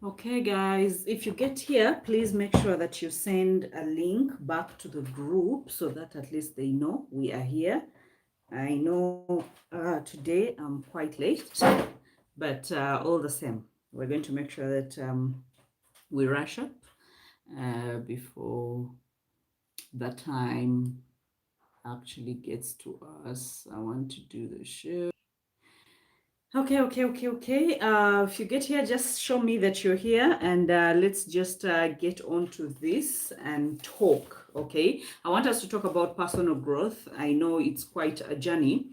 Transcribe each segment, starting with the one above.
Okay, guys, if you get here, please make sure that you send a link back to the group so that at least they know we are here. I know today I'm quite late, but all the same, we're going to make sure that we rush up before the time actually gets to us. I want to do the show. Okay. If you get here, just show me that you're here, and let's just get on to this and talk. Okay, I want us to talk about personal growth. I know it's quite a journey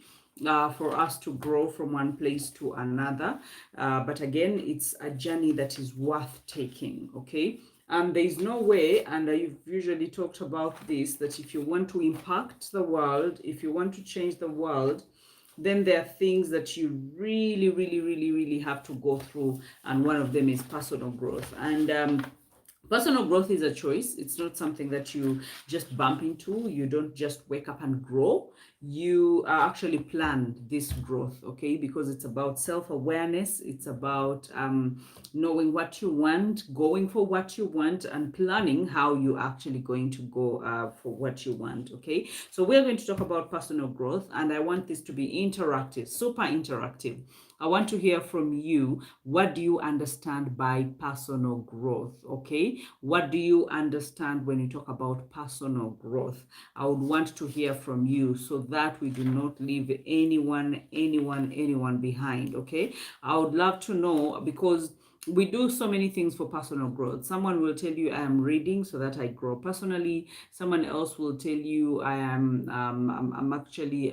for us to grow from one place to another, but again, it's a journey that is worth taking. Okay. And there is no way, and I've usually talked about this, that if you want to impact the world, if you want to change the world, then there are things that you really have to go through, and one of them is personal growth. And personal growth is a choice. It's not something that you just bump into. You don't just wake up and grow. You actually plan this growth, okay? Because it's about self-awareness. It's about knowing what you want, going for what you want, and planning how you're actually going to go for what you want, okay? So we're going to talk about personal growth, and I want this to be interactive, super interactive. I want to hear from you. What do you understand by personal growth? Okay. What do you understand when you talk about personal growth? I would want to hear from you so that we do not leave anyone behind. Okay. I would love to know, because we do so many things for personal growth. Someone will tell you I am reading so that I grow personally. Someone else will tell you I'm actually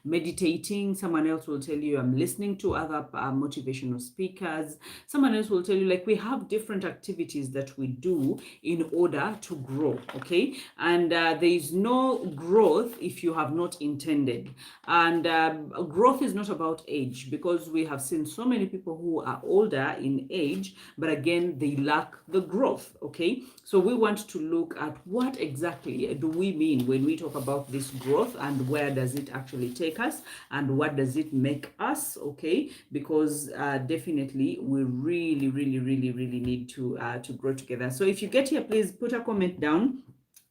meditating. Someone else will tell you I'm listening to other motivational speakers. Someone else will tell you, like, we have different activities that we do in order to grow. Okay, and there is no growth if you have not intended. And growth is not about age, because we have seen so many people who are older in age, but again, they lack the growth. Okay, so we want to look at what exactly do we mean when we talk about this growth, and where does it actually take us, and what does it make us. Okay, because definitely we really need to grow together. So if you get here, please put a comment down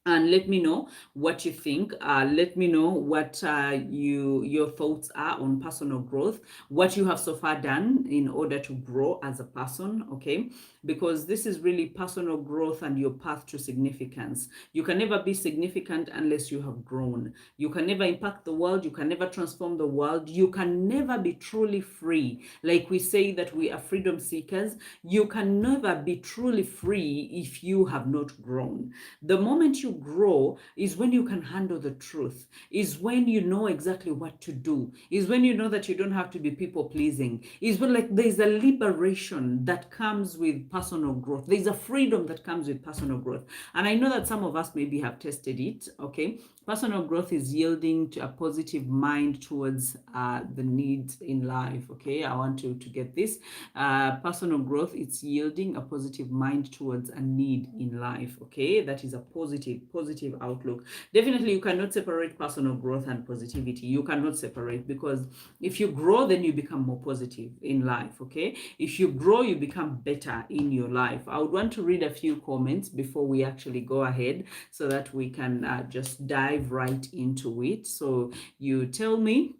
and let me know what you think. Let me know what your thoughts are on personal growth, what you have so far done in order to grow as a person. Okay, because this is really personal growth and your path to significance. You can never be significant unless you have grown. You can never impact the world. You can never transform the world. You can never be truly free. Like we say that we are freedom seekers. You can never be truly free if you have not grown. The moment you grow is when you can handle the truth, is when you know exactly what to do, is when you know that you don't have to be people pleasing, is when, like, there's a liberation that comes with personal growth. There's a freedom that comes with personal growth. And I know that some of us maybe have tested it. Okay, personal growth is yielding to a positive mind towards the needs in life. Okay, I want to get this. Personal growth, it's yielding a positive mind towards a need in life. Okay, that is a positive outlook. Definitely, you cannot separate personal growth and positivity. You cannot separate, because if you grow, then you become more positive in life. Okay, if you grow, you become better in your life. I would want to read a few comments before we actually go ahead, so that we can just dive right into it. So you tell me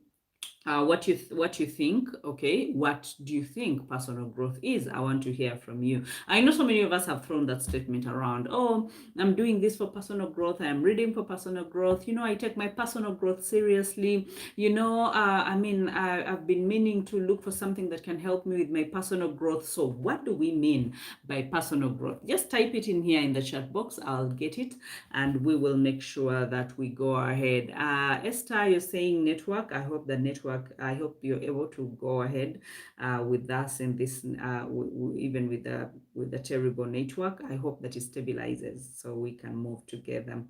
what you think. Okay, what do you think personal growth is? I want to hear from you. I know so many of us have thrown that statement around. Oh, I'm doing this for personal growth, I am reading for personal growth, I take my personal growth seriously. I've been meaning to look for something that can help me with my personal growth. So what do we mean by personal growth? Just type it in here in the chat box. I'll get it, and we will make sure that we go ahead. Esther, you're saying network. I hope you're able to go ahead with us in this, even with the terrible network. I hope that it stabilizes so we can move together.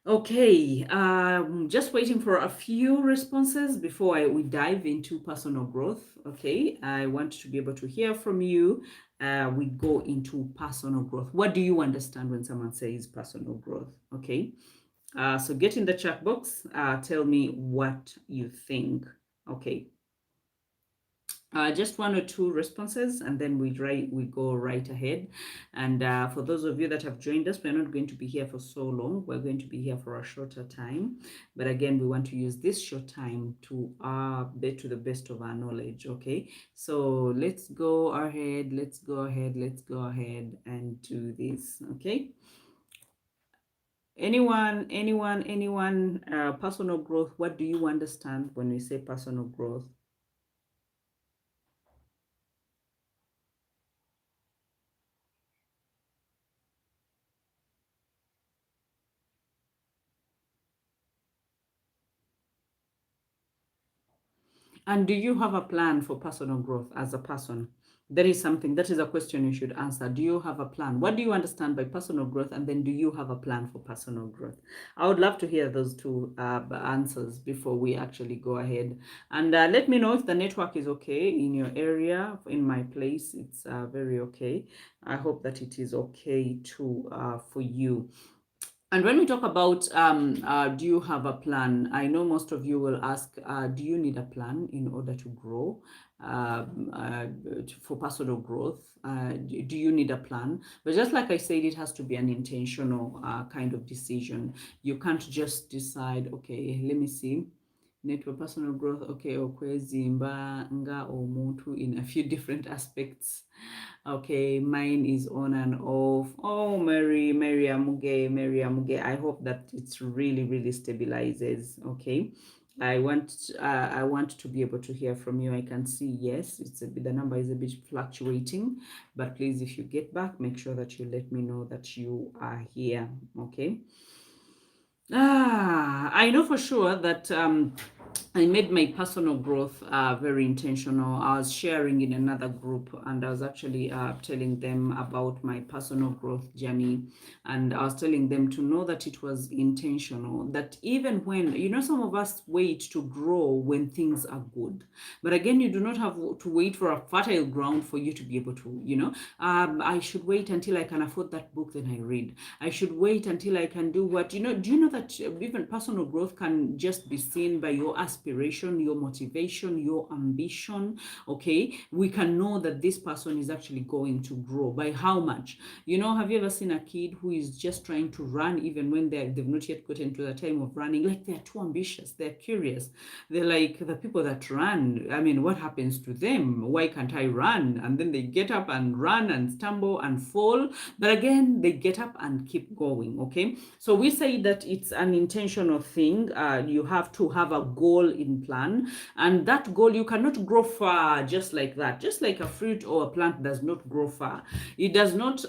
Okay, just waiting for a few responses before we dive into personal growth. Okay, I want to be able to hear from you. We go into personal growth. What do you understand when someone says personal growth? Okay, so get in the chat box. Tell me what you think. Okay. Just one or two responses, and then we go right ahead. And for those of you that have joined us, we're not going to be here for so long. We're going to be here for a shorter time, but again, we want to use this short time to to the best of our knowledge. Okay, so let's go ahead. Let's go ahead. Let's go ahead and do this. Okay. Anyone, personal growth. What do you understand when we say personal growth? And do you have a plan for personal growth as a person? That is something, that is a question you should answer. Do you have a plan? What do you understand by personal growth? And then do you have a plan for personal growth? I would love to hear those two answers before we actually go ahead. And let me know if the network is okay in your area. In my place, it's very okay. I hope that it is okay too for you. And when we talk about do you have a plan? I know most of you will ask, do you need a plan in order to grow for personal growth? Do you need a plan? But just like I said, it has to be an intentional kind of decision. You can't just decide, okay, let me see. Network personal growth, okay, okwezimba nga omuntu in a few different aspects. Okay, mine is on and off. Oh, Mary Amuge. I hope that it's really stabilizes. Okay, I want to be able to hear from you. I can see yes, it's a bit, the number is a bit fluctuating, but please, if you get back, make sure that you let me know that you are here. Okay. I know for sure that I made my personal growth very intentional. I was sharing in another group, and I was actually telling them about my personal growth journey. And I was telling them to know that it was intentional, that even when, some of us wait to grow when things are good. But again, you do not have to wait for a fertile ground for you to be able to, I should wait until I can afford that book, then I read. I should wait until I can do what, do you know that even personal growth can just be seen by your aspiration, your motivation, your ambition? Okay, we can know that this person is actually going to grow. By how much? Have you ever seen a kid who is just trying to run even when they've not yet gotten to the time of running? Like, they're too ambitious, they're curious, they're like the people that run. I mean, what happens to them? Why can't I run? And then they get up and run and stumble and fall, but again they get up and keep going. Okay, so we say that it's an intentional thing. You have to have a goal in plan, and that goal, you cannot grow far just like that. Just like a fruit or a plant does not grow far, it does not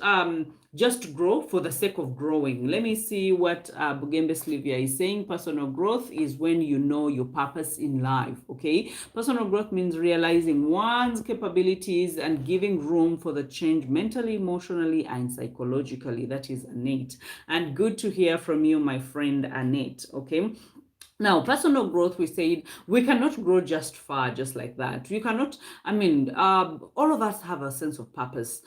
just grow for the sake of growing. Let me see what Bugembe Slivia is saying. Personal growth is when you know your purpose in life. Okay, personal growth means realizing one's capabilities and giving room for the change mentally, emotionally, and psychologically. That is Annette. And good to hear from you, my friend Annette. Okay, now, personal growth, we said we cannot grow just far, just like that. You cannot, I mean, all of us have a sense of purpose.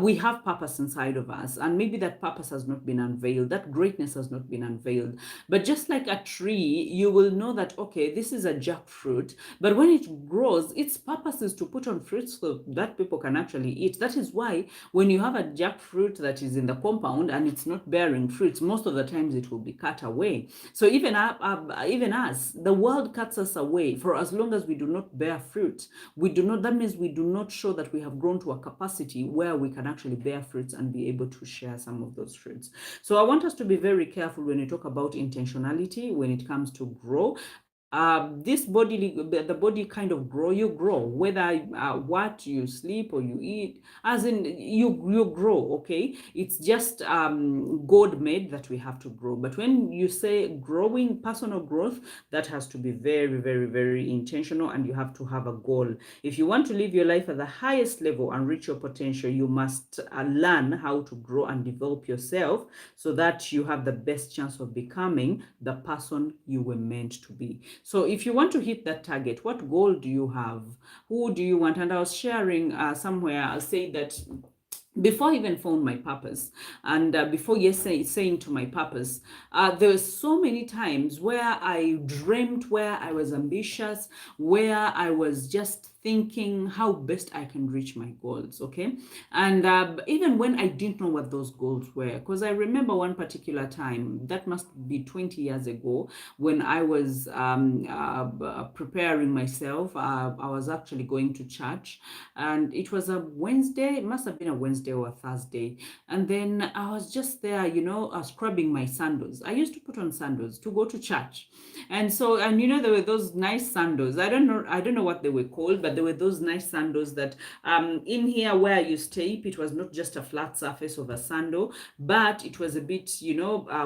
We have purpose inside of us, and maybe that purpose has not been unveiled, that greatness has not been unveiled. But just like a tree, you will know that, okay, this is a jackfruit, but when it grows, its purpose is to put on fruits so that people can actually eat. That is why when you have a jackfruit that is in the compound and it's not bearing fruits, most of the times it will be cut away. So even us, the world cuts us away for as long as we do not bear fruit. We do not, that means we do not show that we have grown to a capacity where we can actually bear fruits and be able to share some of those fruits. So I want us to be very careful when we talk about intentionality when it comes to grow. This body, the body kind of you grow, whether what you sleep or you eat, as in you grow. Okay, it's just God made that we have to grow. But when you say growing, personal growth, that has to be very intentional, and you have to have a goal. If you want to live your life at the highest level and reach your potential, you must learn how to grow and develop yourself so that you have the best chance of becoming the person you were meant to be. So if you want to hit that target, what goal do you have? Who do you want? And I was sharing somewhere, I'll say that before I even found my purpose, and before saying to my purpose, there were so many times where I dreamt, where I was ambitious, where I was just thinking how best I can reach my goals, okay? And even when I didn't know what those goals were, because I remember one particular time, that must be 20 years ago, when I was preparing myself. I was actually going to church, and it was a Wednesday, it must have been a Wednesday or a Thursday. And then I was just there, scrubbing my sandals. I used to put on sandals to go to church. And so, and there were those nice sandals. I don't know what they were called, but there were those nice sandals that in here where you step, it was not just a flat surface of a sandal, but it was a bit,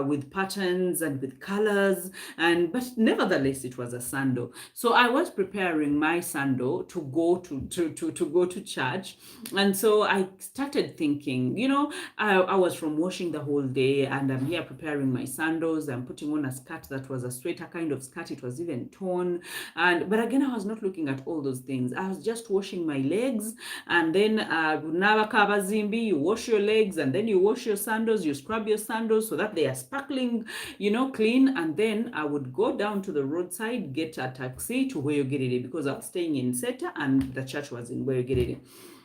with patterns and with colors, and but nevertheless it was a sandal. So I was preparing my sandal to go to go to church. And so I started thinking, I was from washing the whole day, and I'm here preparing my sandals. I'm putting on a skirt that was a sweater kind of skirt. It was even torn. But again, I was not looking at all those things. I was just washing my legs. And then Nabakabazimbi, you wash your legs, and then you wash your sandals, you scrub your sandals so that they are sparkling, clean. And then I would go down to the roadside, get a taxi to Weyogiriri, because I was staying in Seta and the church was in Weyogiriri.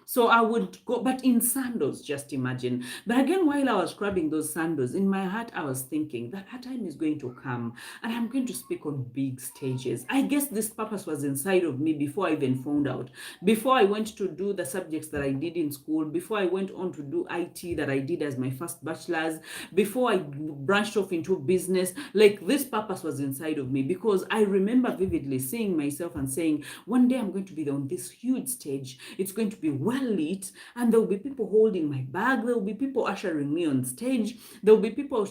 So I would go, but in sandals, just imagine. But again, while I was scrubbing those sandals, in my heart, I was thinking that a time is going to come and I'm going to speak on big stages. I guess this purpose was inside of me before I even found out. Before I went to do the subjects that I did in school, before I went on to do IT that I did as my first bachelor's, before I branched off into business, like this purpose was inside of me, because I remember vividly seeing myself and saying, one day I'm going to be on this huge stage. It's going to be well lit, and there will be people holding my bag. There will be people ushering me on stage. There will be people,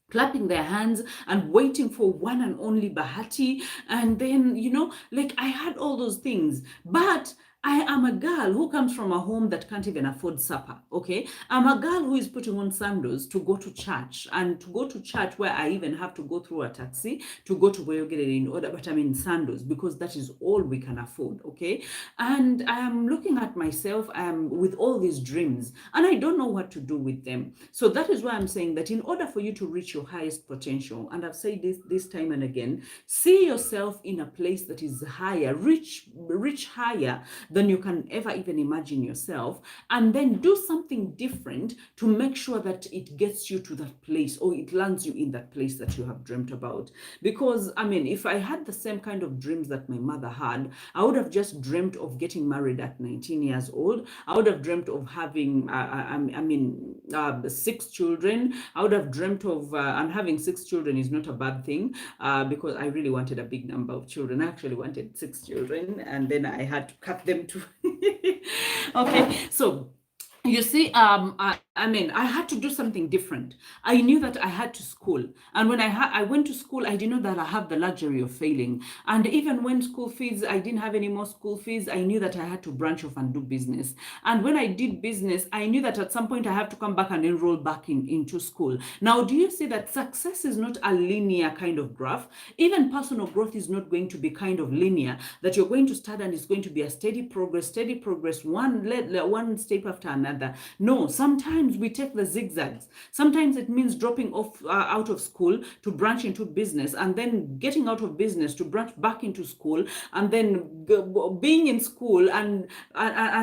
clapping their hands and waiting for one and only Bahati. And then, like I had all those things. But I am a girl who comes from a home that can't even afford supper, okay? I'm a girl who is putting on sandals to go to church, and to go to church where I even have to go through a taxi to go to where you get it in order, but I'm in sandals because that is all we can afford, okay? And I am looking at myself with all these dreams, and I don't know what to do with them. So that is why I'm saying that in order for you to reach your highest potential, and I've said this time and again, see yourself in a place that is higher, reach higher than you can ever even imagine yourself, and then do something different to make sure that it gets you to that place, or it lands you in that place that you have dreamt about. Because if I had the same kind of dreams that my mother had, I would have just dreamt of getting married at 19 years old. I would have dreamt of having 6 children. I would have dreamt of and having 6 children is not a bad thing, because I really wanted a big number of children. I actually wanted 6 children, and then I had to cut them to okay. So you see, I had to do something different. I knew that I had to school. And when I went to school, I didn't know that I have the luxury of failing. And even when school fees, I didn't have any more school fees, I knew that I had to branch off and do business. And when I did business, I knew that at some point I have to come back and enroll back into school. Now, do you see that success is not a linear kind of graph? Even personal growth is not going to be kind of linear, that you're going to start and it's going to be a steady progress, one step after another. No, sometimes we take the zigzags. Sometimes it means dropping off out of school to branch into business, and then getting out of business to branch back into school, and then being in school and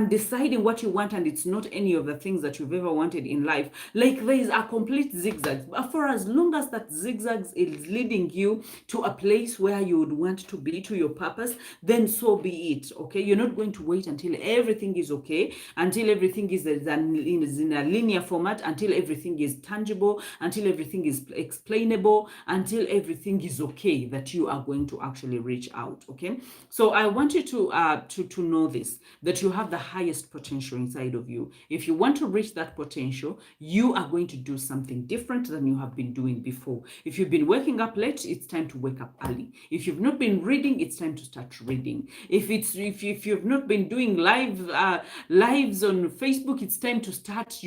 deciding what you want, and it's not any of the things that you've ever wanted in life. Like there is a complete zigzag. But for as long as that zigzag is leading you to a place where you would want to be, to your purpose, then so be it. Okay, you're not going to wait until everything is okay, until everything is in a linear format, until everything is tangible, until everything is explainable, until everything is okay, that you are going to actually reach out. Okay, so I want you to know this, that you have the highest potential inside of you. If you want to reach that potential, you are going to do something different than you have been doing before. If you've been waking up late, it's time to wake up early. If you've not been reading, it's time to start reading. If you've not been doing lives on Facebook, it's time to start,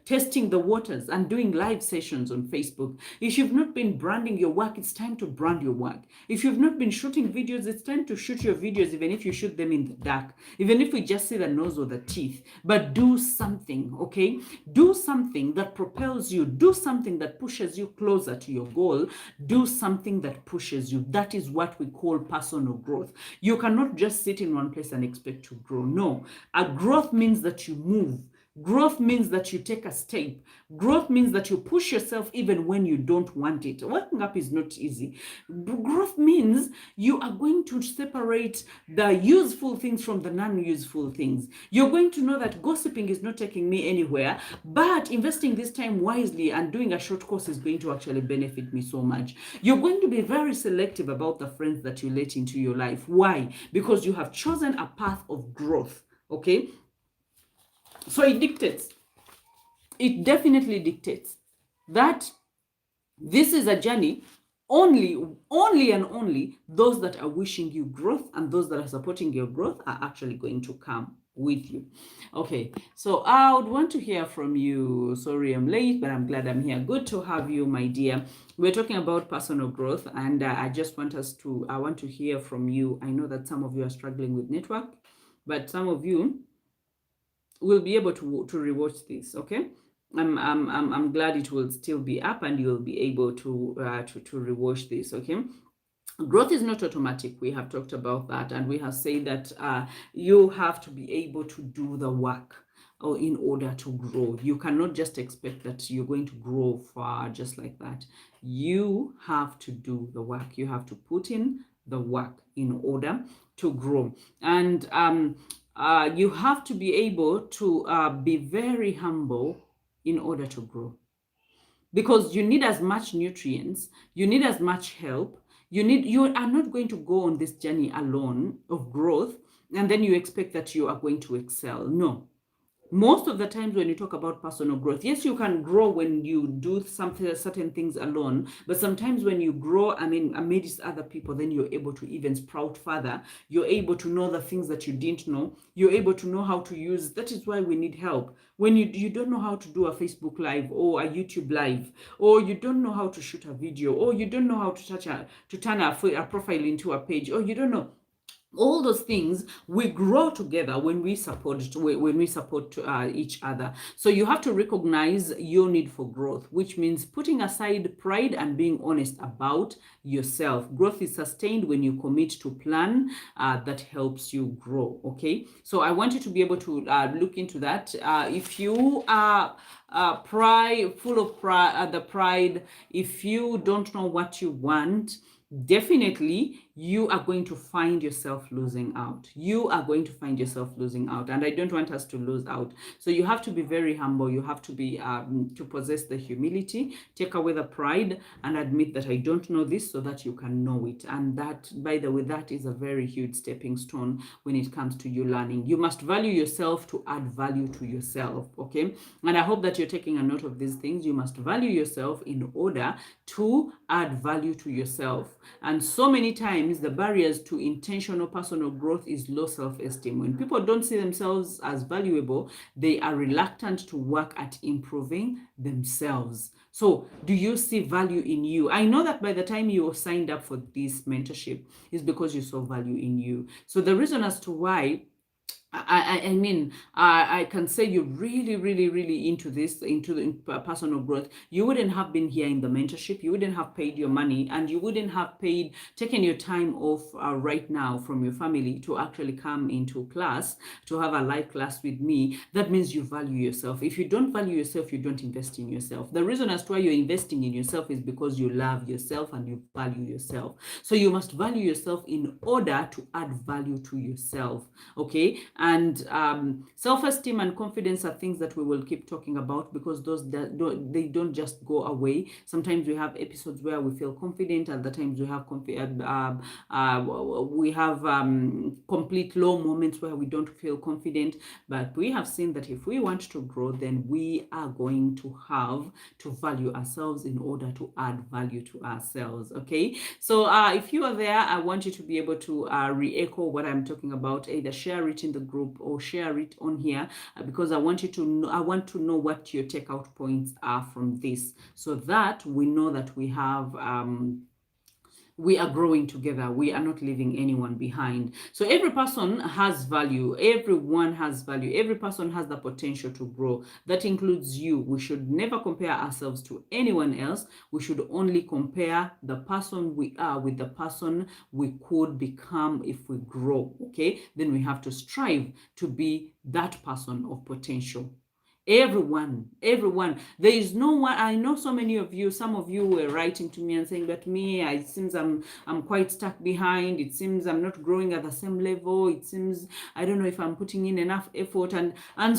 testing the waters and doing live sessions on Facebook. If you've not been branding your work, it's time to brand your work. If you've not been shooting videos, it's time to shoot your videos, even if you shoot them in the dark, even if we just see the nose or the teeth. But do something, okay? Do something that propels you. Do something that pushes you closer to your goal. Do something that pushes you. That is what we call personal growth. You cannot just sit in one place and expect to grow. No, a growth means that you move. Growth means that you take a step. Growth means that you push yourself even when you don't want it. Waking up is not easy. Growth means you are going to separate the useful things from the non-useful things. You're going to know that gossiping is not taking me anywhere, but investing this time wisely and doing a short course is going to actually benefit me so much. You're going to be very selective about the friends that you let into your life. Why? Because you have chosen a path of growth, okay? So it dictates, it definitely dictates that this is a journey. Only and only those that are wishing you growth and those that are supporting your growth are actually going to come with you. Okay, so I would want to hear from you. Sorry I'm late, but I'm glad I'm here. Good to have you, my dear. We're talking about personal growth, and I want to hear from you. I know that some of you are struggling with network, but some of you will be able to rewatch this. Okay, I'm glad it will still be up and you'll be able to rewatch this. Okay, growth is not automatic. We have talked about that, and we have said that you have to be able to do the work or in order to grow. You cannot just expect that you're going to grow far just like that. You have to do the work. You have to put in the work in order to grow. And you have to be able to be very humble in order to grow, because you need as much nutrients, you need as much help. You are not going to go on this journey alone of growth and then you expect that you are going to excel. No. Most of the times when you talk about personal growth, yes, you can grow when you do certain things alone, but sometimes when you grow, amidst other people, then you're able to even sprout further. You're able to know the things that you didn't know. You're able to know how to use. That is why we need help. When you don't know how to do a Facebook Live or a YouTube Live, or you don't know how to shoot a video, or you don't know how to turn a profile into a page, or you don't know all those things, we grow together when we support each other. So you have to recognize your need for growth, which means putting aside pride and being honest about yourself. Growth is sustained when you commit to plan that helps you grow. Okay, so I want you to be able to look into that. If you are full of pride, if you don't know what you want, definitely you are going to find yourself losing out. You are going to find yourself losing out, and I don't want us to lose out. So you have to be very humble. You have to be to possess the humility, take away the pride, and admit that I don't know this, so that you can know it. And that, by the way, that is a very huge stepping stone when it comes to you learning. You must value yourself to add value to yourself. Okay, and I hope that you're taking a note of these things. You must value yourself in order to add value to yourself. And so many times the barriers to intentional personal growth is low self-esteem. When people don't see themselves as valuable, they are reluctant to work at improving themselves. So do you see value in you? I know that by the time you signed up for this mentorship is because you saw value in you. So the reason as to why I can say you're really into this, into the personal growth. You wouldn't have been here in the mentorship. You wouldn't have paid your money, and you wouldn't have taken your time off right now from your family to actually come into class, to have a live class with me. That means you value yourself. If you don't value yourself, you don't invest in yourself. The reason as to why you're investing in yourself is because you love yourself and you value yourself. So you must value yourself in order to add value to yourself. Okay. And self-esteem and confidence are things that we will keep talking about, because they don't just go away. Sometimes we have episodes where we feel confident, and the times we have complete low moments where we don't feel confident. But we have seen that if we want to grow, then we are going to have to value ourselves in order to add value to ourselves. Okay, so if you are there, I want you to be able to re-echo what I'm talking about. Either share it in the group or share it on here, because I want you to know, I want to know what your takeout points are from this, so that we know that we are growing together. We are not leaving anyone behind. So every person has value. Everyone has value. Every person has the potential to grow. That includes you. We should never compare ourselves to anyone else. We should only compare the person we are with the person we could become if we grow. Okay? Then we have to strive to be that person of potential. Everyone. There is no one. I know so many of you, some of you were writing to me and saying that it seems I'm quite stuck behind. It seems I'm not growing at the same level. It seems I don't know if I'm putting in enough effort. And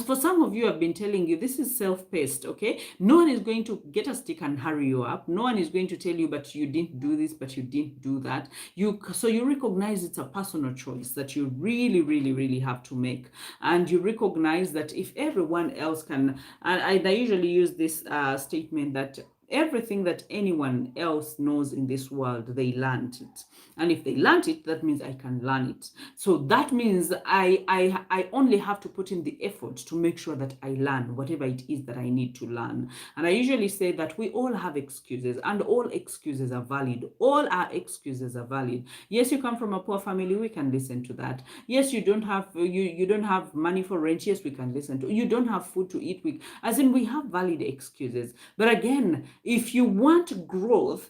for some of you, I've been telling you this is self-paced, okay? No one is going to get a stick and hurry you up. No one is going to tell you, but you didn't do this, but you didn't do that. So you recognize it's a personal choice that you really, really, really have to make. And you recognize that if everyone else can, and I usually use this statement that everything that anyone else knows in this world, they learned it. And if they learned it, that means I can learn it. So that means I only have to put in the effort to make sure that I learn whatever it is that I need to learn. And I usually say that we all have excuses, and all excuses are valid. All our excuses are valid. Yes, you come from a poor family, we can listen to that. Yes, you don't have money for rent. Yes, we can listen to. You don't have food to eat. As in, we have valid excuses. But again, if you want growth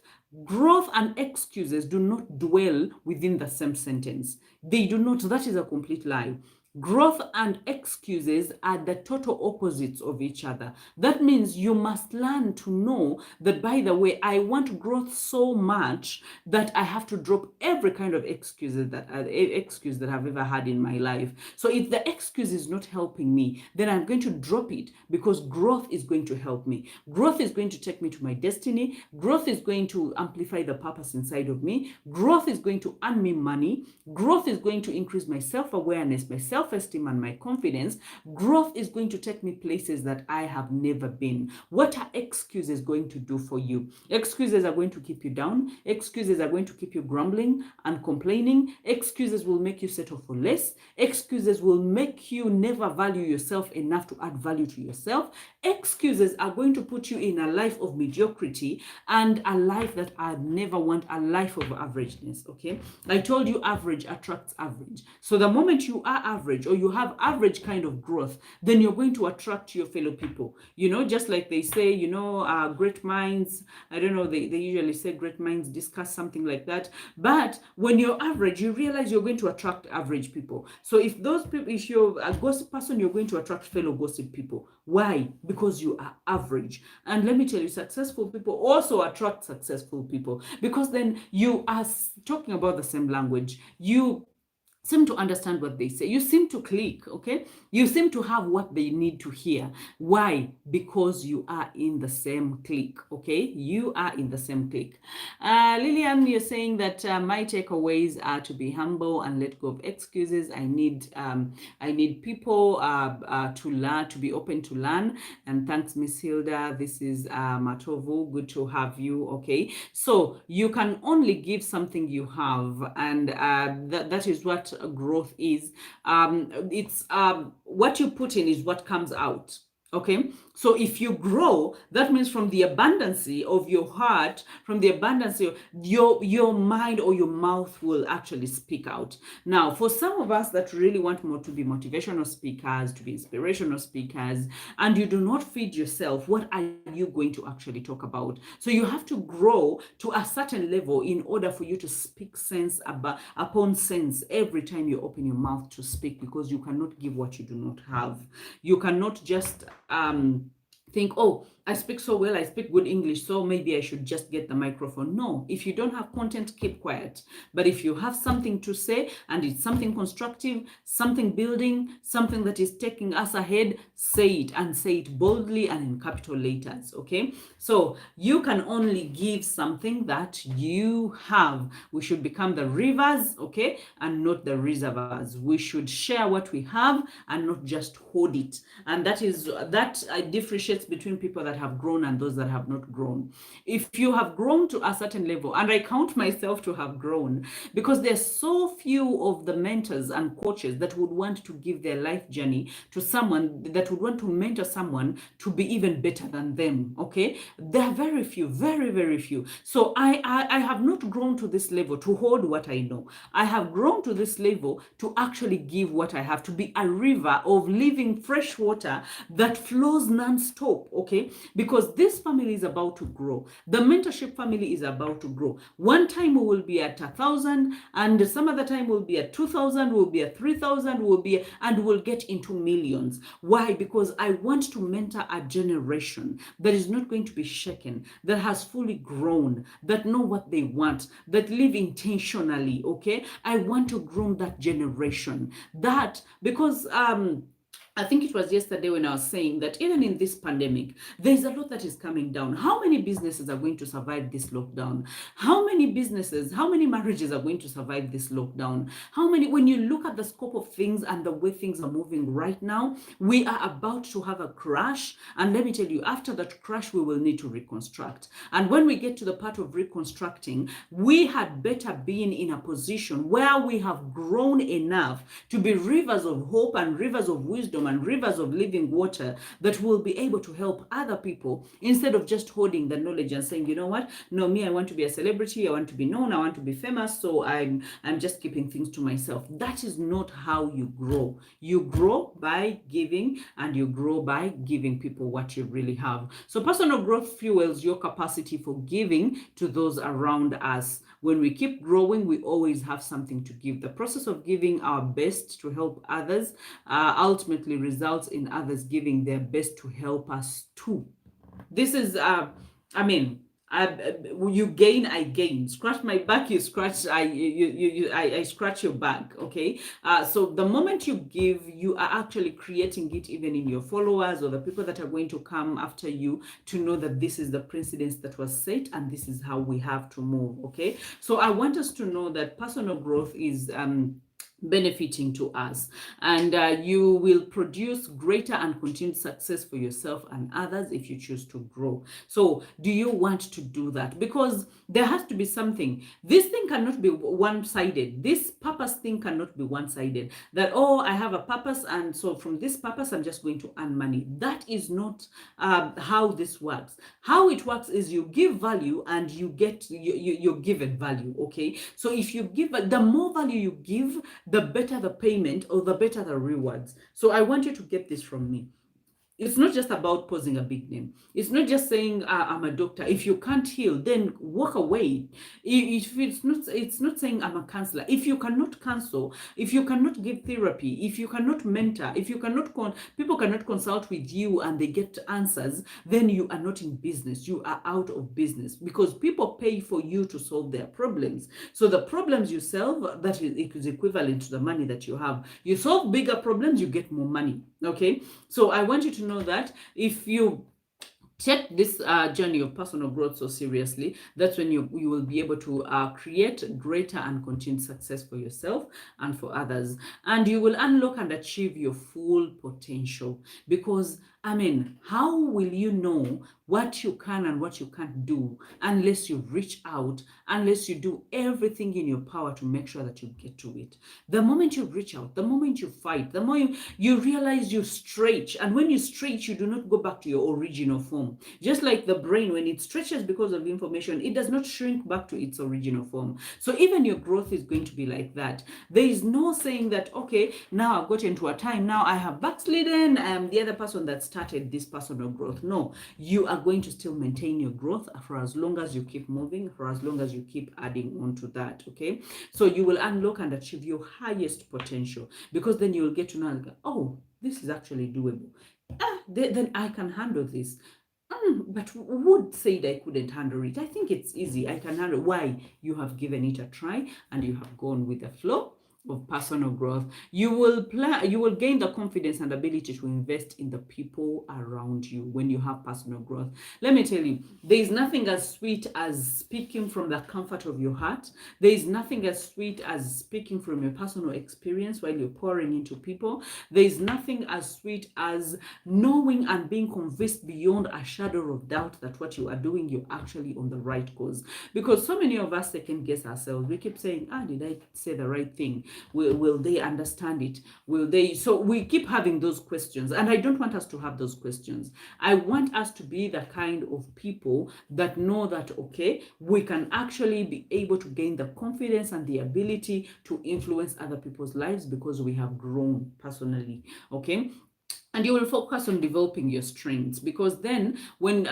and excuses do not dwell within the same sentence. They do not. That is a complete lie. Growth and excuses are the total opposites of each other. That means you must learn to know that, by the way, I want growth so much that I have to drop every kind of excuse that I've ever had in my life. So if the excuse is not helping me, then I'm going to drop it, because growth is going to help me. Growth is going to take me to my destiny. Growth is going to amplify the purpose inside of me. Growth is going to earn me money. Growth is going to increase my self-awareness, my self-esteem, and my confidence. Growth is going to take me places that I have never been. What are excuses going to do for you? Excuses are going to keep you down. Excuses are going to keep you grumbling and complaining. Excuses will make you settle for less. Excuses will make you never value yourself enough to add value to yourself. Excuses are going to put you in a life of mediocrity and a life that I never want, a life of averageness, okay? I told you average attracts average. So the moment you are average, or you have average kind of growth, then you're going to attract your fellow people. Just like they say, great minds, I don't know, they usually say great minds discuss, something like that. But when you're average, you realize you're going to attract average people. So if you're a gossip person, you're going to attract fellow gossip people. Why? Because you are average. And let me tell you, successful people also attract successful people, because then you are talking about the same language. You seem to understand what they say. You seem to click, okay? You seem to have what they need to hear. Why? Because you are in the same clique, okay? You are in the same clique. Lillian, you're saying that my takeaways are to be humble and let go of excuses. I need people to learn, to be open to learn. And thanks, Miss Hilda. This is Matovu. Good to have you, okay? So you can only give something you have, and that is what growth is. It's what you put in is what comes out. Okay, so if you grow, that means from the abundance of your heart, from the abundance of your mind or your mouth will actually speak out. Now, for some of us that really want more to be motivational speakers, to be inspirational speakers, and you do not feed yourself, what are you going to actually talk about? So you have to grow to a certain level in order for you to speak sense upon sense every time you open your mouth to speak, because you cannot give what you do not have. You cannot just think, oh, I speak so well, I speak good English, so maybe I should just get the microphone. No, if you don't have content, keep quiet. But if you have something to say, and it's something constructive, something building, something that is taking us ahead, say it, and say it boldly and in capital letters, okay? So you can only give something that you have. We should become the rivers, okay, and not the reservoirs. We should share what we have and not just hoard it. And that differentiates between people that have grown and those that have not grown. If you have grown to a certain level, and I count myself to have grown, because there's so few of the mentors and coaches that would want to give their life journey to someone, that would want to mentor someone to be even better than them. Okay, there are very few, very, very few. So I have not grown to this level to hold what I know. I have grown to this level to actually give what I have, to be a river of living fresh water that flows non-stop. Okay, because this family is about to grow. The mentorship family is about to grow. One time we will be at 1,000, and some other time we'll be at 2,000, we'll be at 3,000, and we'll get into millions. Why? Because I want to mentor a generation that is not going to be shaken, that has fully grown, that know what they want, that live intentionally. Okay, I want to groom that generation. That because I think it was yesterday when I was saying that even in this pandemic, there's a lot that is coming down. How many businesses are going to survive this lockdown? How many businesses, how many marriages are going to survive this lockdown? How many, when you look at the scope of things and the way things are moving right now, we are about to have a crash. And let me tell you, after that crash, we will need to reconstruct. And when we get to the part of reconstructing, we had better been in a position where we have grown enough to be rivers of hope and rivers of wisdom and rivers of living water that will be able to help other people, instead of just holding the knowledge and saying, you know what, no, me, I want to be a celebrity, I want to be known, I want to be famous, so I'm just keeping things to myself. That is not how you grow. You grow by giving, and you grow by giving people what you really have. So personal growth fuels your capacity for giving to those around us. When we keep growing, we always have something to give. The process of giving our best to help others ultimately results in others giving their best to help us too. This is, I mean, you gain, I gain. Scratch my back, you scratch, I scratch your back. Okay. So the moment you give, you are actually creating it even in your followers or the people that are going to come after you, to know that this is the precedence that was set and this is how we have to move. Okay. So I want us to know that personal growth is benefiting to us, and you will produce greater and continued success for yourself and others if you choose to grow. So do you want to do that? Because there has to be something. This thing cannot be one-sided. This purpose thing cannot be one-sided, that, oh, I have a purpose, and so from this purpose I'm just going to earn money. That is not how this works. How it works is you give value and you get, you're given value. Okay, so if you give, the more value you give, the better the payment, or the better the rewards. So I want you to get this from me. It's not just about posing a big name. It's not just saying, I'm a doctor. If you can't heal, then walk away. If it's not saying I'm a counselor. If you cannot counsel, if you cannot give therapy, if you cannot mentor, if you cannot, people cannot consult with you and they get answers, then you are not in business. You are out of business, because people pay for you to solve their problems. So the problems you solve, that is equivalent to the money that you have. You solve bigger problems, you get more money. Okay, so I want you to know that if you take this journey of personal growth so seriously, that's when you will be able to create greater and continued success for yourself and for others, and you will unlock and achieve your full potential. Because I mean, how will you know what you can and what you can't do unless you reach out, unless you do everything in your power to make sure that you get to it? The moment you reach out, the moment you fight, the more you realize you stretch. And when you stretch, you do not go back to your original form. Just like the brain, when it stretches because of information, it does not shrink back to its original form. So even your growth is going to be like that. There is no saying that, okay, now I've got into a time, now I have backslidden, I'm the other person that started this personal growth. No, you are going to still maintain your growth for as long as you keep moving, for as long as you keep adding on to that. Okay, so you will unlock and achieve your highest potential, because then you will get to know, oh, this is actually doable. Then I can handle this. But Wood said I couldn't handle it. I think it's easy. I can handle. Why? You have given it a try and you have gone with the flow. of personal growth. You will gain the confidence and ability to invest in the people around you when you have personal growth. Let me tell you, there is nothing as sweet as speaking from the comfort of your heart. There is nothing as sweet as speaking from your personal experience while you're pouring into people. There is nothing as sweet as knowing and being convinced beyond a shadow of doubt that what you are doing, you're actually on the right course. Because so many of us second guess ourselves. We keep saying, did I say the right thing? Will they understand it? Will they? So we keep having those questions. And I don't want us to have those questions. I want us to be the kind of people that know that, okay, we can actually be able to gain the confidence and the ability to influence other people's lives because we have grown personally. Okay. And you will focus on developing your strengths, because then when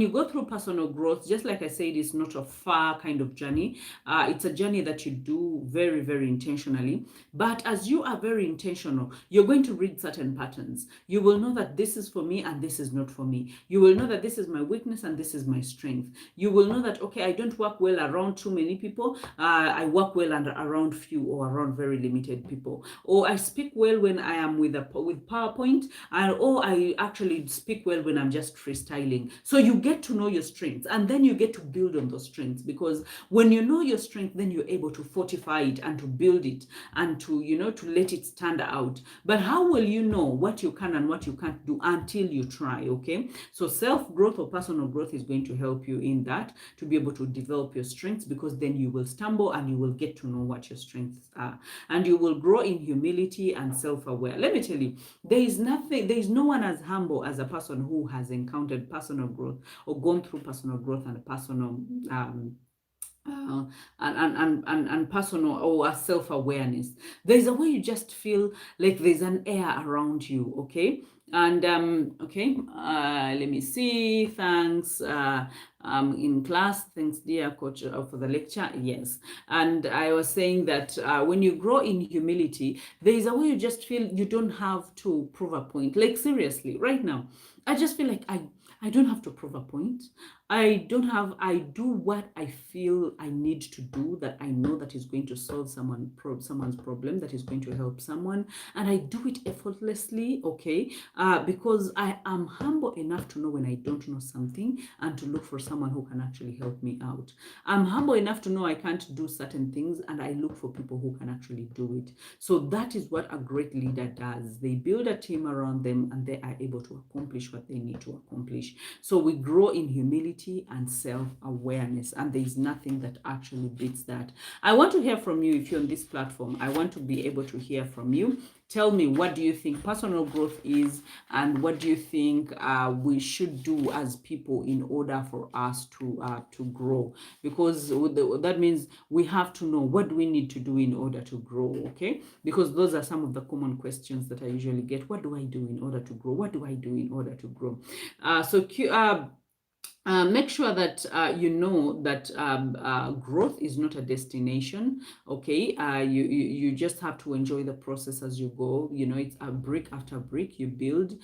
you go through personal growth, just like I said, it's not a far kind of journey. It's a journey that you do very, very intentionally. But as you are very intentional, you're going to read certain patterns. You will know that this is for me and this is not for me. You will know that this is my weakness and this is my strength. You will know that, okay, I don't work well around too many people. I work well around few or around very limited people. Or I speak well when I am with PowerPoint, or I actually speak well when I'm just freestyling. So you get to know your strengths, and then you get to build on those strengths, because when you know your strength, then you're able to fortify it and to build it and to, to let it stand out. But how will you know what you can and what you can't do until you try? Okay, so self-growth or personal growth is going to help you in that, to be able to develop your strengths, because then you will stumble and you will get to know what your strengths are, and you will grow in humility and self-aware. Let me tell you, there is no one as humble as a person who has encountered personal growth or gone through personal growth and personal uh, and personal or a self-awareness. There's a way you just feel like there's an air around you. Okay. And okay, let me see. Thanks. In class, thanks, dear coach, for the lecture. Yes. And I was saying that when you grow in humility, there is a way you just feel you don't have to prove a point. Like, seriously, right now, I just feel like I don't have to prove a point. I do what I feel I need to do, that I know that is going to solve someone's problem, that is going to help someone, and I do it effortlessly. Okay. Because I am humble enough to know when I don't know something and to look for someone who can actually help me out. I'm humble enough to know I can't do certain things, and I look for people who can actually do it. So that is what a great leader does. They build a team around them, and they are able to accomplish what they need to accomplish. So we grow in humility and self-awareness, and there is nothing that actually beats that. I want to hear from you. If you're on this platform, I want to be able to hear from you. Tell me, what do you think personal growth is, and what do you think we should do as people in order for us to grow? Because that means we have to know, what do we need to do in order to grow? Okay, because those are some of the common questions that I usually get. What do I do in order to grow? What do I do in order to grow? Make sure that you know that growth is not a destination. Okay, you just have to enjoy the process as you go. It's a brick after brick. You build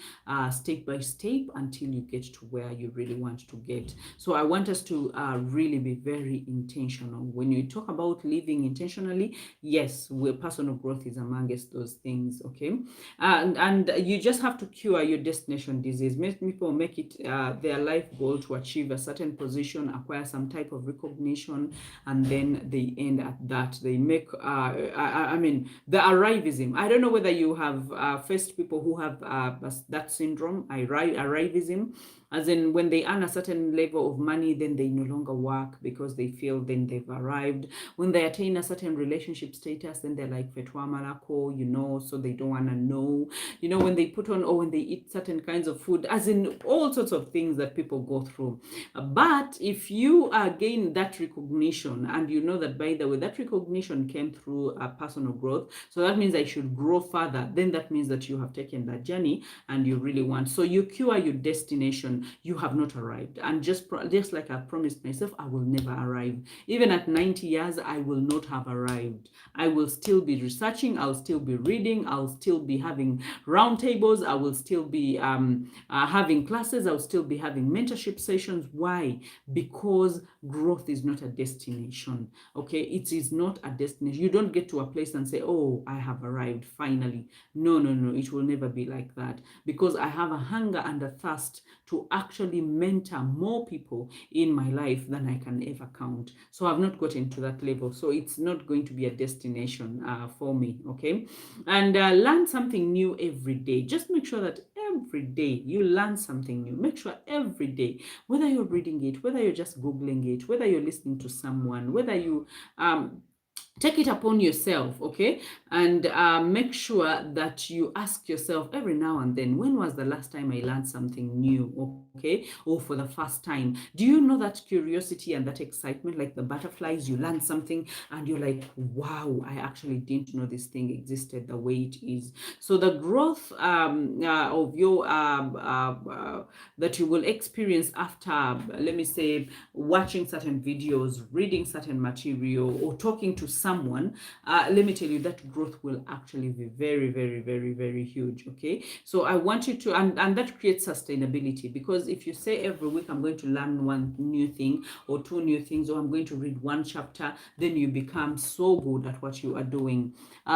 step by step until you get to where you really want to get. So I want us to really be very intentional. When you talk about living intentionally, yes, personal growth is amongst those things. Okay, and you just have to cure your destination disease. Make people make it their life goal to achieve a certain position, acquire some type of recognition, and then they end at that. They make I mean, the arrivism. I don't know whether you have faced people who have that syndrome, arrivism, as in when they earn a certain level of money, then they no longer work because they feel then they've arrived. When they attain a certain relationship status, then they're like fetwa malako, so they don't want to know. When they put on, or when they eat certain kinds of food, as in all sorts of things that people go through. But if you gain that recognition, and you know that, by the way, that recognition came through personal growth, so that means I should grow further, then that means that you have taken that journey and you really want. So you cure your destination destination, you have not arrived. And just like I promised myself, I will never arrive. Even at 90 years, I will not have arrived. I will still be researching, I'll still be reading, I'll still be having roundtables, I will still be having classes, I'll still be having mentorship sessions. Why? Because growth is not a destination. Okay, it is not a destination. You don't get to a place and say, oh, I have arrived finally. No, no, no, it will never be like that, because I have a hunger and a thirst to actually mentor more people in my life than I can ever count. So I've not gotten to that level. So it's not going to be a destination for me. Okay, and learn something new every day. Just make sure that every day you learn something new. Make sure every day, whether you're reading it, whether you're just Googling it, whether you're listening to someone, whether you take it upon yourself, okay? And make sure that you ask yourself every now and then, when was the last time I learned something new, okay? Or for the first time. Do you know that curiosity and that excitement, like the butterflies, you learn something and you're like, wow, I actually didn't know this thing existed the way it is. So the growth of your, that you will experience after, let me say, watching certain videos, reading certain material, or talking to someone, let me tell you, that growth will actually be very, very, very, very huge. Okay, so I want you to, and that creates sustainability, because if you say every week I'm going to learn one new thing or two new things, or I'm going to read one chapter, then you become so good at what you are doing.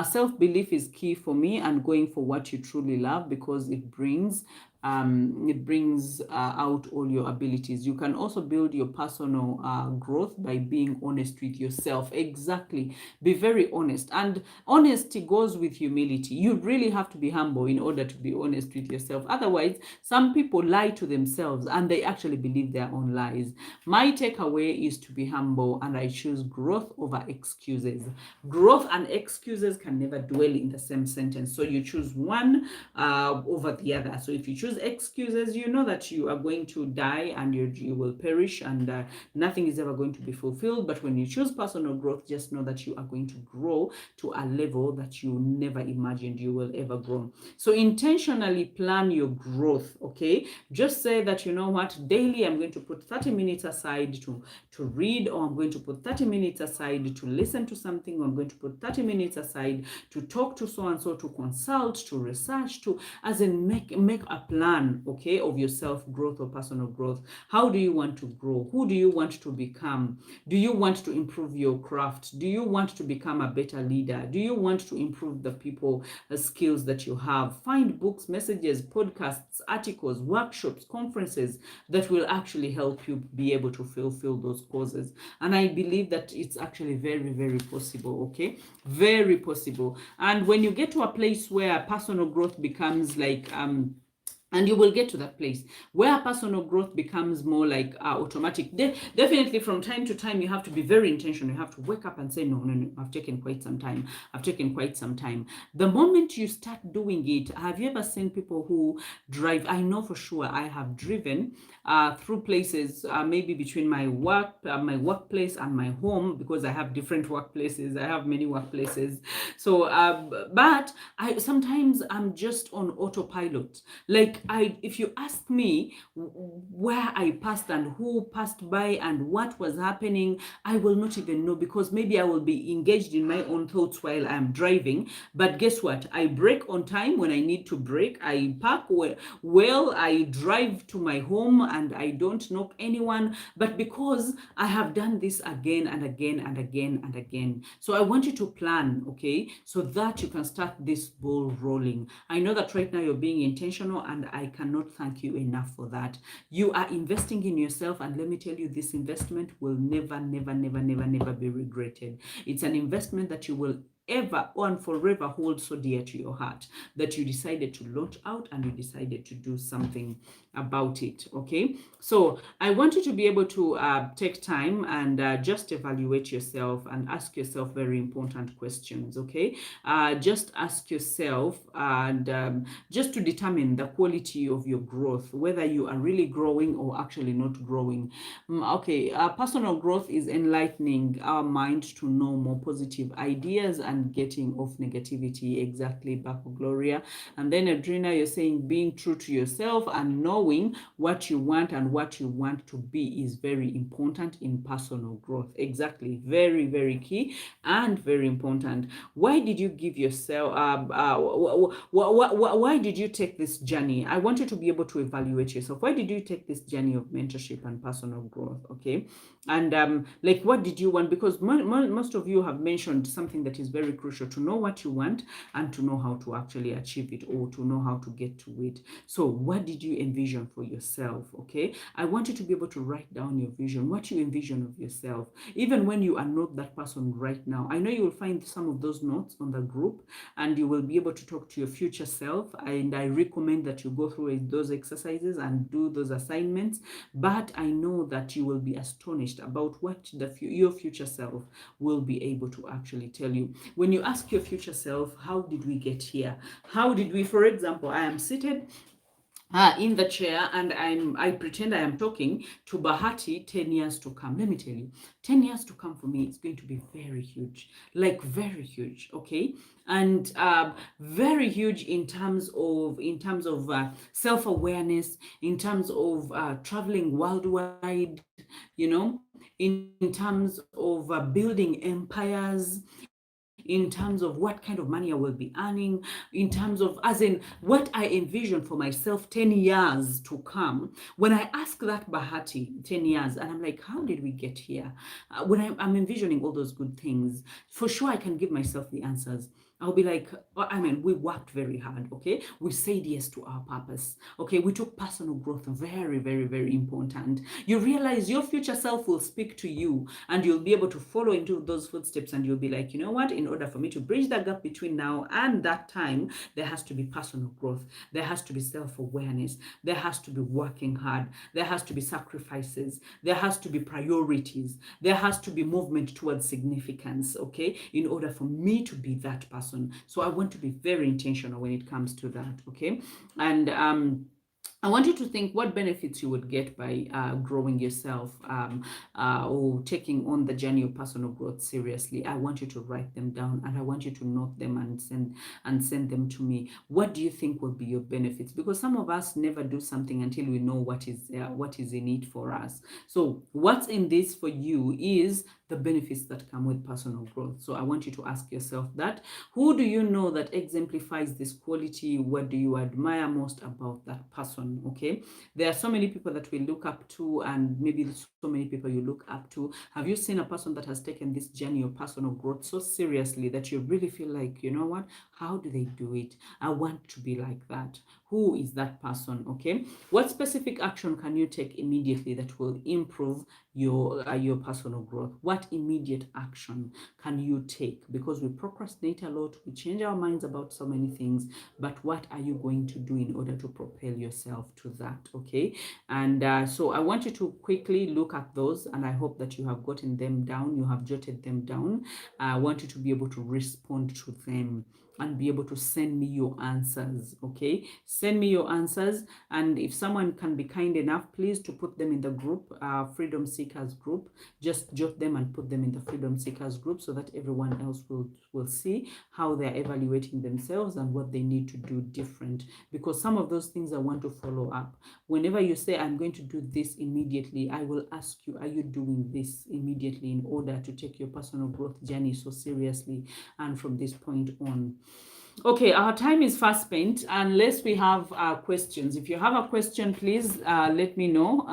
Self-belief is key for me, and going for what you truly love, because it brings out all your abilities. You can also build your personal growth by being honest with yourself. Exactly. Be very honest. And honesty goes with humility. You really have to be humble in order to be honest with yourself. Otherwise, some people lie to themselves and they actually believe their own lies. My takeaway is to be humble, and I choose growth over excuses. Growth and excuses can never dwell in the same sentence. So you choose one over the other. So if you choose excuses, you know that you are going to die and you will perish, and nothing is ever going to be fulfilled. But when you choose personal growth, just know that you are going to grow to a level that you never imagined you will ever grow. So intentionally plan your growth. Okay, just say that, you know what, daily I'm going to put 30 minutes aside to read, or I'm going to put 30 minutes aside to listen to something, or I'm going to put 30 minutes aside to talk to so and so, to consult, to research, to, as in, make a plan, okay, of your self growth or personal growth. How do you want to grow? Who do you want to become? Do you want to improve your craft? Do you want to become a better leader? Do you want to improve the people skills that you have? Find books, messages, podcasts, articles, workshops, conferences that will actually help you be able to fulfill those causes. And I believe that it's actually very, very possible. Okay, very possible. And when you get to a place where personal growth becomes like and you will get to that place where personal growth becomes more like automatic. Definitely from time to time, you have to be very intentional. You have to wake up and say, no, no, no, I've taken quite some time. I've taken quite some time. The moment you start doing it, have you ever seen people who drive? I know for sure I have driven through places, maybe between my workplace and my home, because I have different workplaces. I have many workplaces. So, but I sometimes I'm just on autopilot. Like, if you ask me where I passed and who passed by and what was happening, I will not even know, because maybe I will be engaged in my own thoughts while I'm driving. But guess what? I brake on time when I need to brake. I park well, I drive to my home, and I don't knock anyone. But because I have done this again and again and again and again. So I want you to plan, okay, so that you can start this ball rolling. I know that right now you're being intentional, and I cannot thank you enough for that. You are investing in yourself, and let me tell you, this investment will never, never, never, never, never be regretted. It's an investment that you will ever and forever hold so dear to your heart, that you decided to launch out and you decided to do something about it. Okay, so I want you to be able to take time and just evaluate yourself and ask yourself very important questions. Okay, just ask yourself, and just to determine the quality of your growth, whether you are really growing or actually not growing. Okay, personal growth is enlightening our mind to know more positive ideas and getting off negativity. Exactly, Baku Gloria. And then Adrina, you're saying being true to yourself and knowing what you want and what you want to be is very important in personal growth. Exactly, very, very key and very important. Why did you give yourself, why did you take this journey? I want you to be able to evaluate yourself. Why did you take this journey of mentorship and personal growth? Okay. And like, what did you want? Because most of you have mentioned something that is very crucial: to know what you want and to know how to actually achieve it, or to know how to get to it. So what did you envision for yourself? Okay, I want you to be able to write down your vision, what you envision of yourself, even when you are not that person right now. I know you will find some of those notes on the group, and you will be able to talk to your future self. And I recommend that you go through those exercises and do those assignments. But I know that you will be astonished about what your future self will be able to actually tell you. When you ask your future self, how did we get here? How did we, for example, I am seated in the chair, and I pretend I am talking to Bahati 10 years to come. Let me tell you, 10 years to come for me, it's going to be very huge, like very huge, okay? And very huge in terms of self-awareness, in terms of traveling worldwide, in terms of building empires, in terms of what kind of money I will be earning, in terms of, as in, what I envision for myself 10 years to come. When I ask that Bahati 10 years, and I'm like, how did we get here? When I'm envisioning all those good things, for sure I can give myself the answers. I'll be like, I mean, we worked very hard, okay? We said yes to our purpose, okay? We took personal growth very, very, very important. You realize your future self will speak to you, and you'll be able to follow into those footsteps, and you'll be like, you know what? In order for me to bridge that gap between now and that time, there has to be personal growth. There has to be self-awareness. There has to be working hard. There has to be sacrifices. There has to be priorities. There has to be movement towards significance, okay? In order for me to be that person. So I want to be very intentional when it comes to that, okay? And I want you to think what benefits you would get by growing yourself, or taking on the journey of personal growth seriously. I want you to write them down, and I want you to note them and send them to me. What do you think will be your benefits? Because some of us never do something until we know what is in it for us. So what's in this for you is the benefits that come with personal growth. So I want you to ask yourself that. Who do you know that exemplifies this quality? What do you admire most about that person? Okay, there are so many people that we look up to, and maybe so many people you look up to. Have you seen a person that has taken this journey of personal growth so seriously that you really feel like, you know what, how do they do it? I want to be like that. Who is that person? Okay, what specific action can you take immediately that will improve your personal growth? What immediate action can you take? Because we procrastinate a lot, we change our minds about so many things, but what are you going to do in order to propel yourself to that? Okay, and so I want you to quickly look at those, and I hope that you have gotten them down, you have jotted them down. I want you to be able to respond to them and be able to send me your answers. Okay, send me your answers, and if someone can be kind enough, please, to put them in the group, Freedom Seekers group. Just jot them and put them in the Freedom Seekers group, so that everyone else will see how they're evaluating themselves and what they need to do different. Because some of those things I want to follow up. Whenever you say, I'm going to do this immediately, I will ask you, are you doing this immediately in order to take your personal growth journey so seriously? And from this point on, okay, our time is fast spent, unless we have questions. If you have a question, please let me know.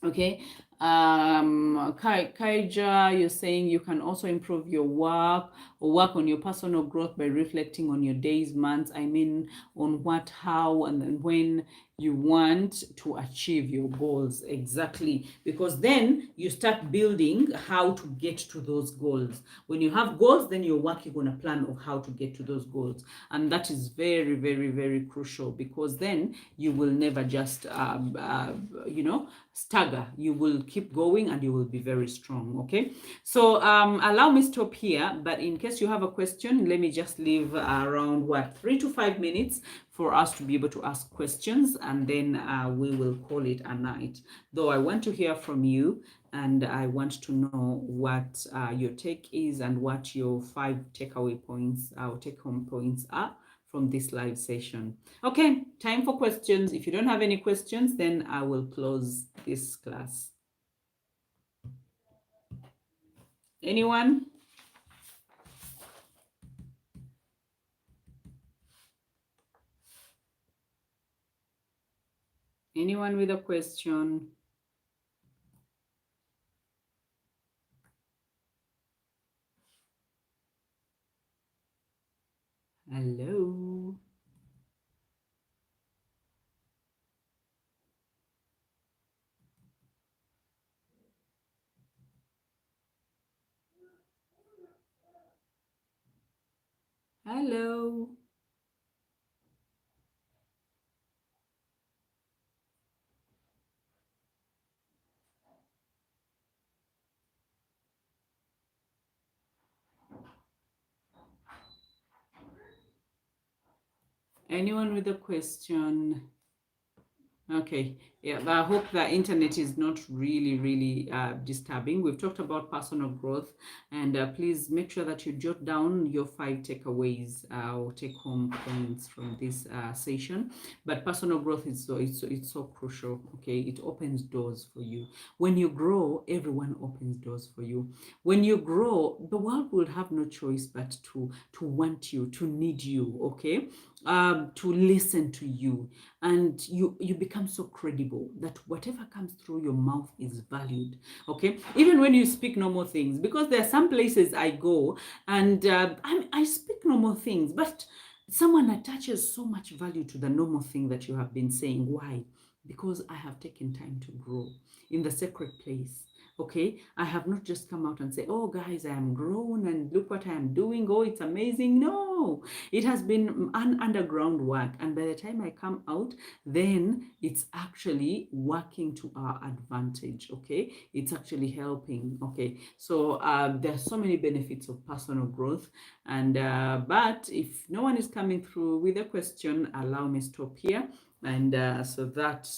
Okay, Kaija, you're saying you can also improve your work or work on your personal growth by reflecting on your days, months, I mean, on what, how, and then when you want to achieve your goals. Exactly, because then you start building how to get to those goals. When you have goals, then you're working on a plan of how to get to those goals, and that is very, very, very crucial, because then you will never just stagger. You will keep going, and you will be very strong. Okay, so allow me stop here, but in case you have a question, let me just leave around 3 to 5 minutes for us to be able to ask questions, and then we will call it a night. Though I want to hear from you, and I want to know what your take is and what your 5 takeaway points or take home points are from this live session. Okay, time for questions. If you don't have any questions, then I will close this class. Anyone? Anyone with a question? Hello? Hello? Anyone with a question? Okay, yeah, I hope the internet is not really disturbing. We've talked about personal growth, and please make sure that you jot down your 5 takeaways or take home points from this session. But personal growth is it's so crucial. Okay, it opens doors for you. When you grow, everyone opens doors for you. When you grow, the world will have no choice but to want you, to need you. Okay, to listen to you, and you become so credible that whatever comes through your mouth is valued. Okay, even when you speak normal things, because there are some places I go, and I speak normal things, but someone attaches so much value to the normal thing that you have been saying. Why? Because I have taken time to grow in the sacred place. Okay, I have not just come out and say, oh guys, I am grown and look what I am doing, oh it's amazing. No, it has been an underground work, and by the time I come out, then it's actually working to our advantage. Okay, it's actually helping. Okay, so there are so many benefits of personal growth, and but if no one is coming through with a question, allow me stop here, and so that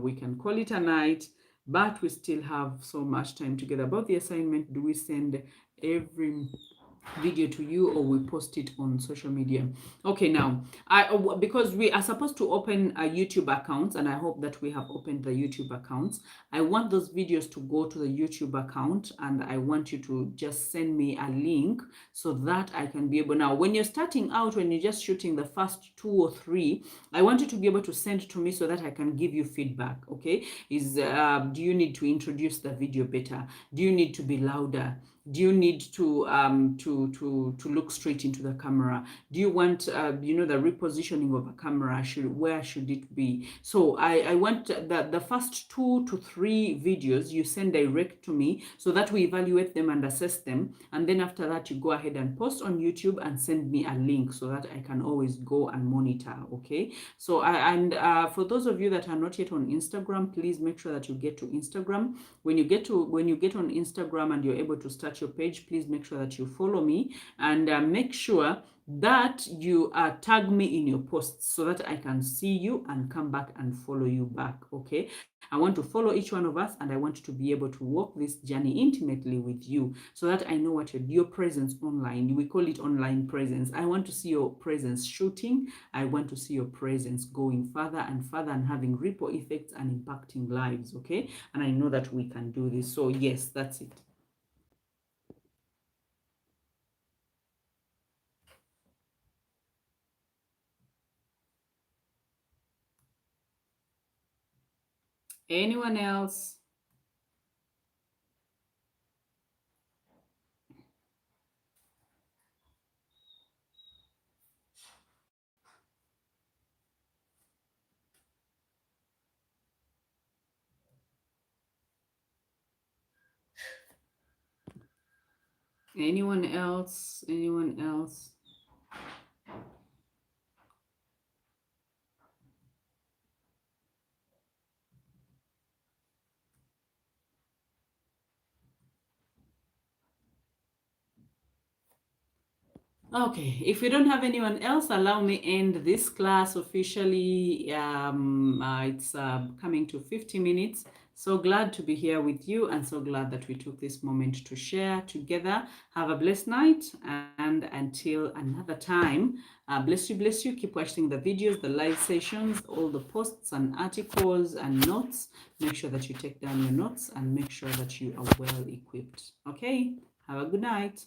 we can call it a night. But we still have so much time together. About the assignment, do we send every video to you or we post it on social media? Okay, now because we are supposed to open a YouTube accounts, and I hope that we have opened the YouTube accounts. I want those videos to go to the YouTube account, and I want you to just send me a link so that I can be able. Now when you're starting out, when you're just shooting the first 2 or 3, I want you to be able to send to me so that I can give you feedback. Okay, do you need to introduce the video better? Do you need to be louder? Do you need to look straight into the camera? Do you want the repositioning of a camera? Where should it be? So I want the first 2 to 3 videos you send direct to me so that we evaluate them and assess them, and then after that you go ahead and post on YouTube and send me a link so that I can always go and monitor. Okay, so for those of you that are not yet on Instagram, please make sure that you get to Instagram. When you get on Instagram and you're able to start your page, please make sure that you follow me, and make sure that you tag me in your posts so that I can see you and come back and follow you back. Okay, I want to follow each one of us, and I want to be able to walk this journey intimately with you so that I know what your presence online, we call it online presence. I want to see your presence shooting. I want to see your presence going further and further and having ripple effects and impacting lives. Okay, and I know that we can do this. So yes, that's it. Anyone else? Anyone else? Anyone else? Okay, if we don't have anyone else, allow me end this class officially. It's coming to 50 minutes. So glad to be here with you, and so glad that we took this moment to share together. Have a blessed night, and until another time, bless you. Keep watching the videos, the live sessions, all the posts and articles and notes. Make sure that you take down your notes and make sure that you are well equipped. Okay, have a good night.